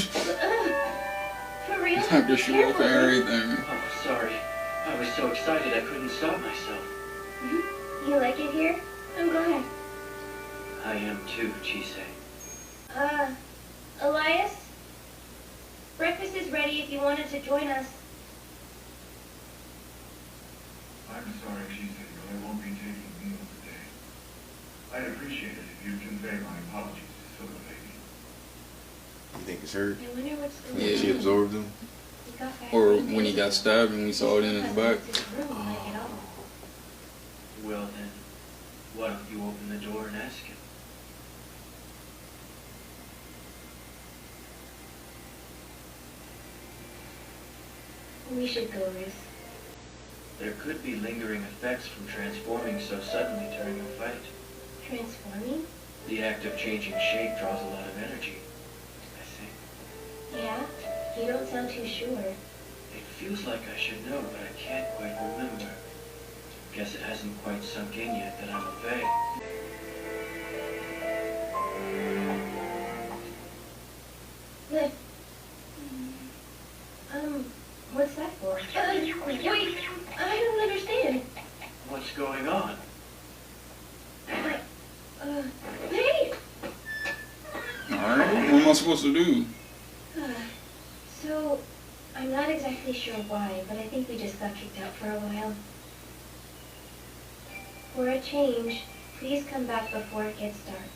For real? Have to show up and everything. Oh, sorry. I was so excited I couldn't stop myself. You like it here? I'm glad. I am too, Chise. Elias? Breakfast is ready if you wanted to join us. I'm sorry, Chise, but I won't be taking meals today. I'd appreciate it if you'd convey my apologies to Silver Lady. You think it's her? I wonder what's going on. Yeah. She absorbed him? He got back Or 3 when he days got ago. stabbed and we saw it in his back. Well then, why don't you open the door and ask him? We should go, Ruth. There could be lingering effects from transforming so suddenly during a fight. Transforming? The act of changing shape draws a lot of energy, I think. Yeah? You don't sound too sure. It feels like I should know, but I can't quite remember. Guess it hasn't quite sunk in yet that I'm a Fae. Good. What's that for? Wait, I don't understand. What's going on? Hey! Alright, what am I supposed to do? So, I'm not exactly sure why, but I think we just got kicked out for a while. For a change, please come back before it gets dark.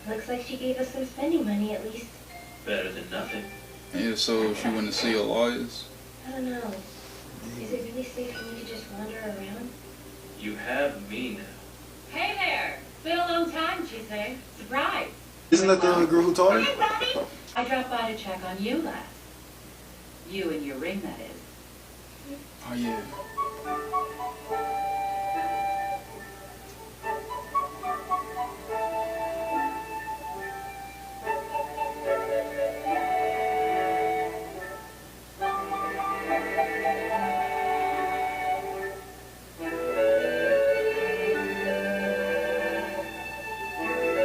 Looks like she gave us some spending money at least. Better than nothing. Yeah, so she went to see Elias. I don't know. Is it really safe for me to just wander around? You have me now. Hey there! Been a long time, Chise. Surprise! Isn't that the girl who taught her? Hi, Robbie! I dropped by to check on you last. You and your ring, that is. Oh yeah.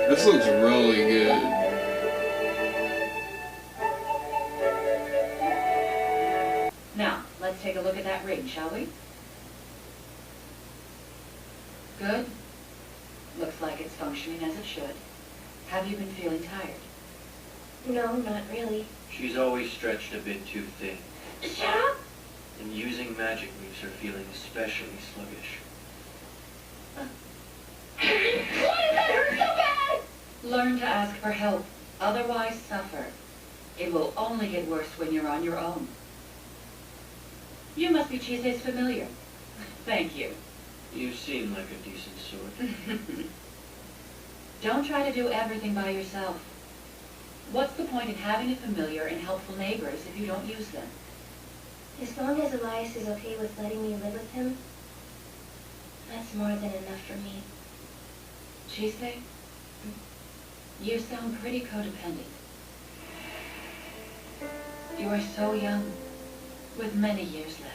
This looks really good. Now, let's take a look at that ring, shall we? Good. Looks like it's functioning as it should. Have you been feeling tired? No, not really. She's always stretched a bit too thin, Shut up! and using magic leaves her feeling especially sluggish. Why does that hurt so bad? Learn to ask for help. Otherwise, suffer. It will only get worse when you're on your own. You must be Chise's familiar. Thank you. You seem like a decent sort. Don't try to do everything by yourself. What's the point in having a familiar and helpful neighbors if you don't use them? As long as Elias is okay with letting me live with him, that's more than enough for me. Chise, you sound pretty codependent. You are so young, with many years left.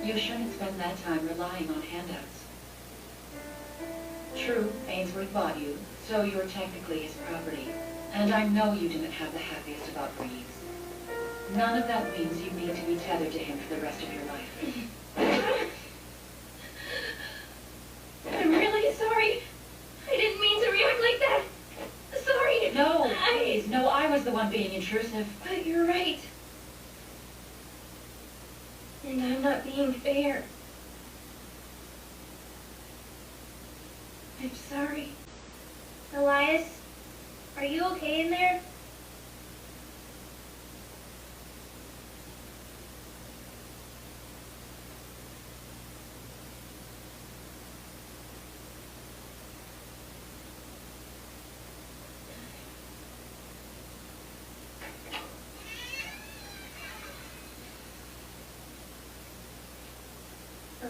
You shouldn't spend that time relying on handouts. True, Ainsworth bought you, so you're technically his property. And I know you didn't have the happiest of upbringings. None of that means you need to be tethered to him for the rest of your life. I'm really sorry. I didn't mean to react like that. Sorry. No, please. No, I was the one being intrusive. But you're right. And I'm not being fair. I'm sorry. Elias, are you okay in there?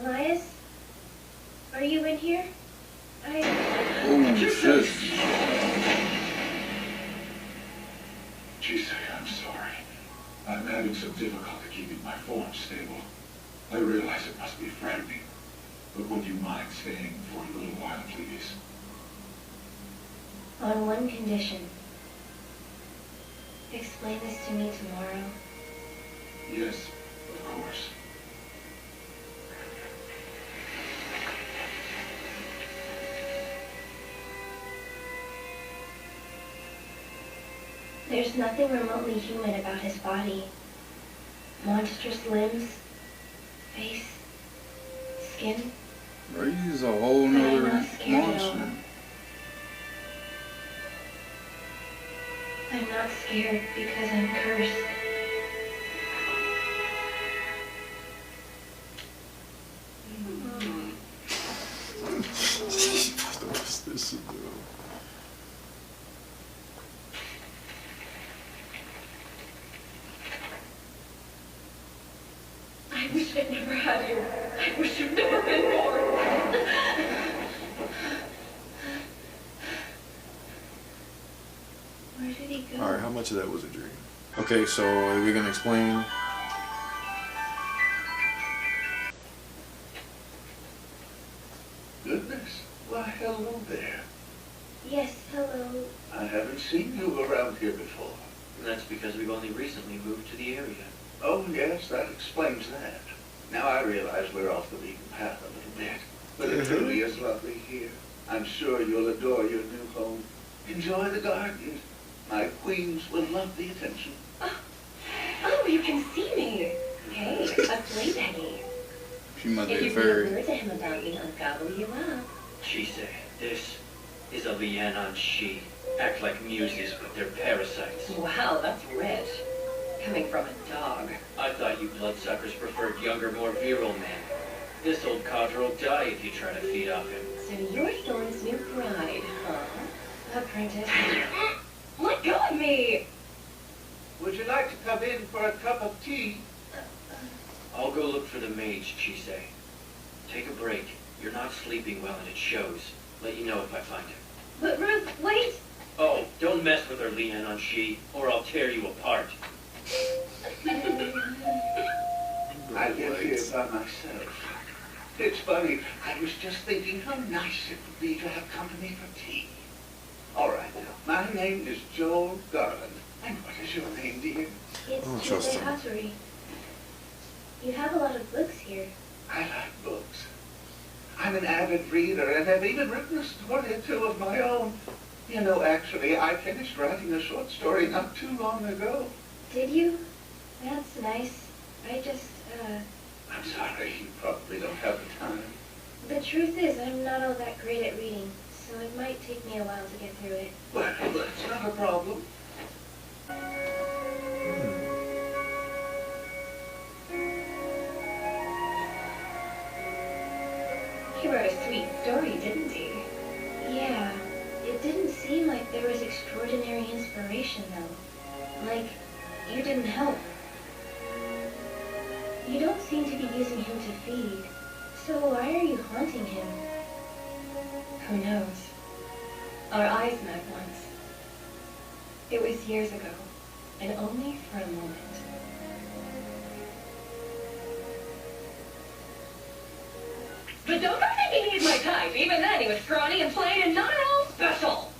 Elias? Are you in here? Oh shit. Chise, I'm sorry. I'm having some difficulty keeping my form stable. I realize it must be frightening, but would you mind staying for a little while, please? On one condition. explain this to me tomorrow? Yes, of course. There's nothing remotely human about his body. Monstrous limbs, face, skin. Bro, he's a whole But I'm nother not scared at all. monster. I'm not scared because I'm cursed. What's this shit, though? I wish I'd never had you. I wish you'd never been born. Where did he go? Alright, how much of that was a dream? Okay, so are we gonna explain? Goodness. Why, hello there. Yes, hello. I haven't seen you around here before. And that's because we've only recently moved to the area. Oh, yes, that explains that. Now I realize we're off the beaten path a little bit. But it truly is lovely here. I'm sure you'll adore your new home. Enjoy the garden. My queens will love the attention. Oh, you can see me. Hey, a sleigh Peggy. She must be If a you fairy. say a word to him about me, I'll gobble you up. She say, this is a Lianon she. Act like muses with their parasites. Wow, that's rich. Coming from a dog. I thought you bloodsuckers preferred younger, more virile men. This old codger will die if you try to feed off him. So you're Thorn's new bride, huh? Apprentice. Let go of me! Would you like to come in for a cup of tea? I'll go look for the mage, she say. Take a break. You're not sleeping well and it shows. Let you know if I find him. But Ruth, wait! Oh, don't mess with her, Lianon she, or I'll tear you apart. I live here by myself. It's funny, I was just thinking how nice it would be to have company for tea. All right now, my name is Joel Garland. And what is your name, dear? It's I don't trust Tuesday him. Hattery. You have a lot of books here. I like books. I'm an avid reader and have even written a story or two of my own. You know, actually, I finished writing a short story not too long ago. Did you? That's nice. I'm sorry, you probably don't have the time. The truth is, I'm not all that great at reading, so it might take me a while to get through it. Well, that's not a problem. He wrote a sweet story, didn't he? Yeah, it didn't seem like there was extraordinary inspiration, though. Like, you didn't help. You don't seem to be using him to feed, so why are you haunting him? Who knows? Our eyes met once. It was years ago, and only for a moment. But don't go thinking he's my type. Even then, he was scrawny and plain and not at all special.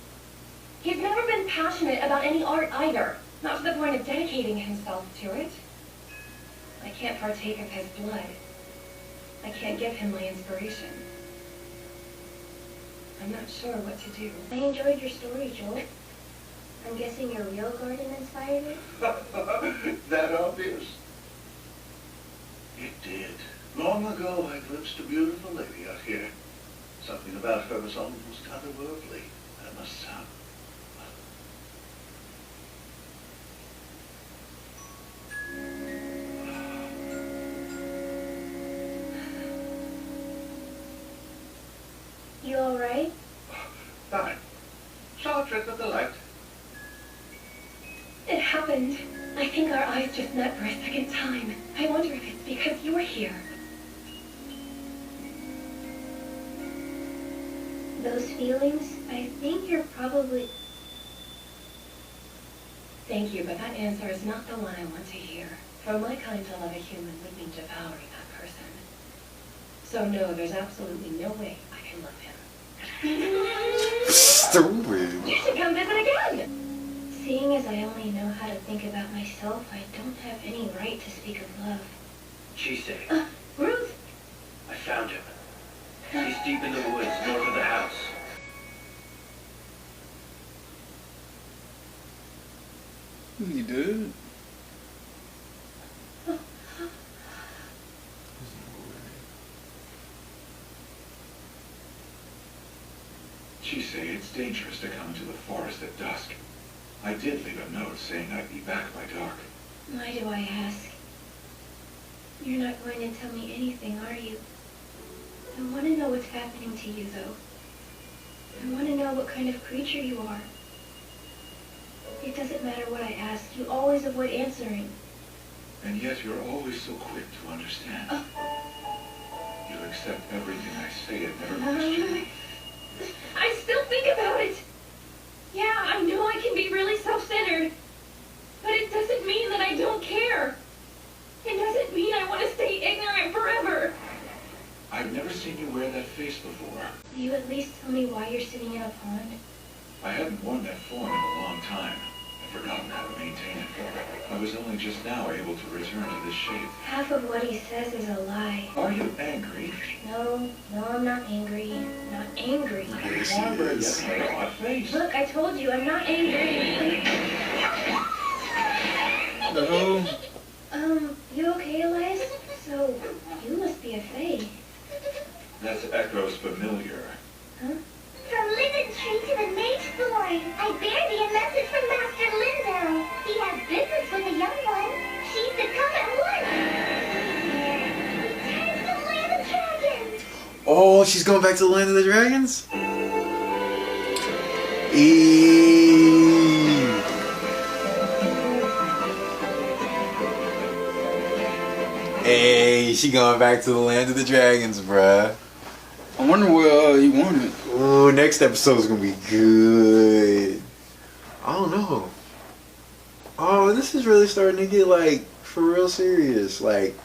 He's never been passionate about any art either. Not to the point of dedicating himself to it. I can't partake of his blood. I can't give him my inspiration. I'm not sure what to do. I enjoyed your story, Joel. I'm guessing your real garden inspired it? That obvious? It did. Long ago, I glimpsed a beautiful lady out here. Something about her was almost otherworldly, I must say. You alright? Fine. Saw a trick of the light. It happened. I think our eyes just met for a second time. I wonder if it's because you're here. Those feelings, I think you're probably... Thank you, but that answer is not the one I want to hear. For my kind to love a human would mean devouring that person. So no, there's absolutely no way I can love him. Stupid. You should come visit again! Seeing as I only know how to think about myself, I don't have any right to speak of love. Chisei, Ruth! I found him. He's deep in the woods north of the house. He did. Chisei, it's dangerous to come into the forest at dusk. I did leave a note saying I'd be back by dark. Why do I ask? You're not going to tell me anything, are you? I want to know what's happening to you, though. I want to know what kind of creature you are. It doesn't matter what I ask. You always avoid answering. And yet you're always so quick to understand. You accept everything I say and never question me. I still think about it. Yeah, I know I can be really self-centered. But it doesn't mean that I don't care. It doesn't mean I want to stay ignorant forever. I've never seen you wear that face before. Will you at least tell me why you're sitting in a pond? I hadn't worn that form in a long time. I'd forgotten how to maintain it. I was only just now able to return to this shape. Half of what he says is a lie. Are you angry? No, I'm not angry. Not angry. You are, but you have an odd face. Look, I told you, I'm not angry. The hell? You okay, Elias? So, you must be a fae. That's Echo's familiar. Huh? From Linden Tree to the Mage Thorn, I bear thee a message from Master Lindell. He has business with a young one. She's to come at once. Return to the land of dragons. Oh, she's going back to the land of the dragons? Hey, she going back to the land of the dragons, bruh. I wonder what he wanted. Ooh, next episode's gonna be good. I don't know. Oh, this is really starting to get, like, for real serious. Like,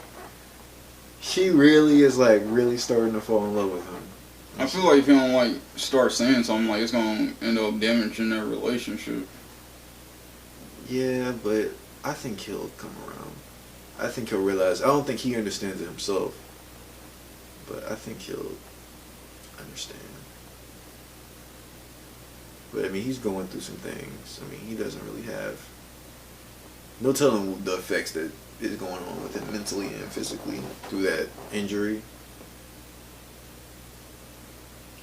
she really is, like, really starting to fall in love with him. I feel like if you don't, like, start saying something, like, it's gonna end up damaging their relationship. Yeah, but I think he'll come around. I think he'll realize. I don't think he understands it himself, but I think he'll understand. But I mean, he's going through some things. I mean, he doesn't really have no telling the effects that is going on with him mentally and physically through that injury.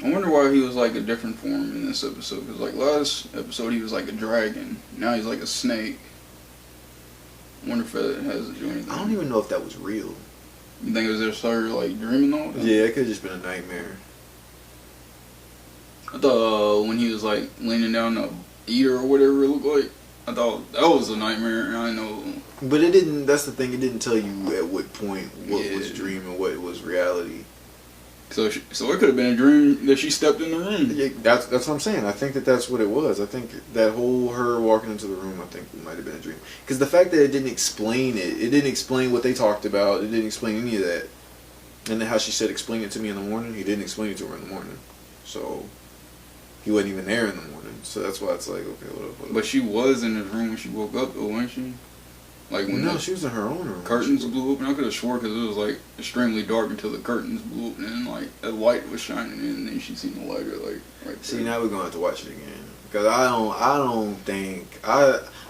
I wonder why he was like a different form in this episode. Because like last episode he was like a dragon. Now he's like a snake. I wonder if that has to do anything. I don't even know if that was real. You think it was just her like dreaming all that? Yeah, it could have just been a nightmare. I thought when he was like leaning down to eat her or whatever it looked like, I thought that was a nightmare. I know. But it didn't. That's the thing. It didn't tell you at what point what was Yeah. dream and what was reality. So it could have been a dream that she stepped in the room. Yeah, that's what I'm saying. I think that's what it was. I think that whole her walking into the room, I think it might have been a dream. Because the fact that it didn't explain it didn't explain what they talked about. It didn't explain any of that. And then how she said, "Explain it to me in the morning." He didn't explain it to her in the morning, so he wasn't even there in the morning. So that's why it's like, okay, what up? But she was in his room when she woke up, though, wasn't she? Like when No, the she was in her own room. curtains blew open. I could have swore because it was like extremely dark until the curtains blew open and like a light was shining in, and then she seen the lighter like right there. See, now we're gonna have to watch it again because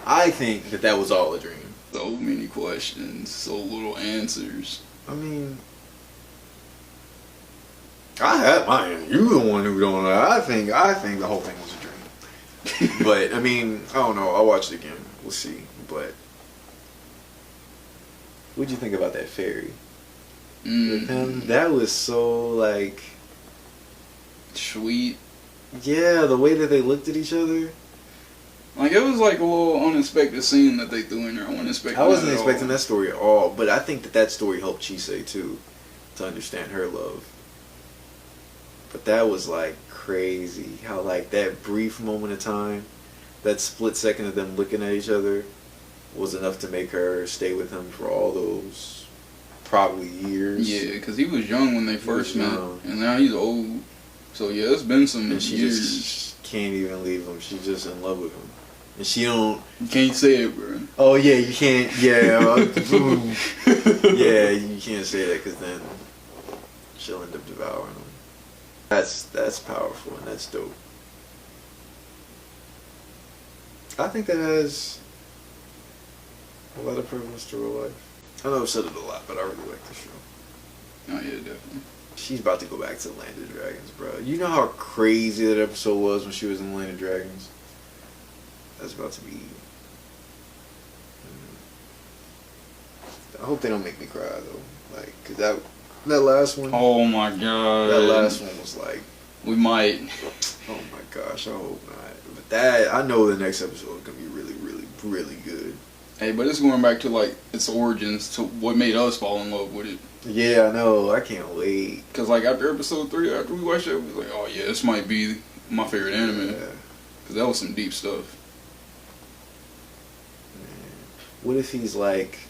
I think that was all a dream. So many questions, so little answers. I mean, I had my answer. You the one who don't know. I think the whole thing was a dream. But I mean, I don't know. I'll watch it again. We'll see. But what'd you think about that fairy with him? That was so like Sweet. Yeah, the way that they looked at each other. Like it was like a little unexpected scene that they threw in there. I wasn't expecting that story at all. But I think that story helped Chisei too to understand her love. But that was like crazy how like that brief moment of time, that split second of them looking at each other was enough to make her stay with him for all those probably years. Yeah, because he was young when they first met, young. and now he's old. So yeah, it's been some And she years. just can't even leave him. She's just in love with him. and she don't. You can't say it, bro. Oh yeah, you can't. Yeah, yeah, you can't say that because then she'll end up devouring them. That's powerful and that's dope. I think that has a lot of privilege to real life. I know I've said it a lot, but I really like the show. Oh yeah, definitely. She's about to go back to the Land of Dragons, bro. You know how crazy that episode was when she was in the Land of Dragons? That's about to be... I hope they don't make me cry, though. Like, cause that last one... Oh my god. That last one was like... We might. Oh my gosh, I hope not. But that, I know the next episode is going to be really, really, really good. Hey, but it's going back to, like, its origins, to what made us fall in love with it. Yeah, I know. I can't wait. Because, like, after episode 3, after we watched it, we was like, oh yeah, this might be my favorite anime. Yeah. Because that was some deep stuff. Man. What if he's like...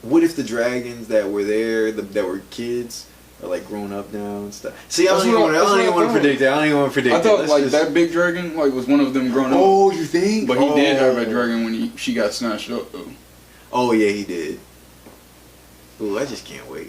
What if the dragons that were there, that were kids... are like grown up now and stuff. See, I don't even want to predict that. I don't even want to predict I thought that. like that big dragon like was one of them grown up. Oh, you think? But he did have a dragon when she got snatched up though. Oh yeah, he did. Ooh, I just can't wait.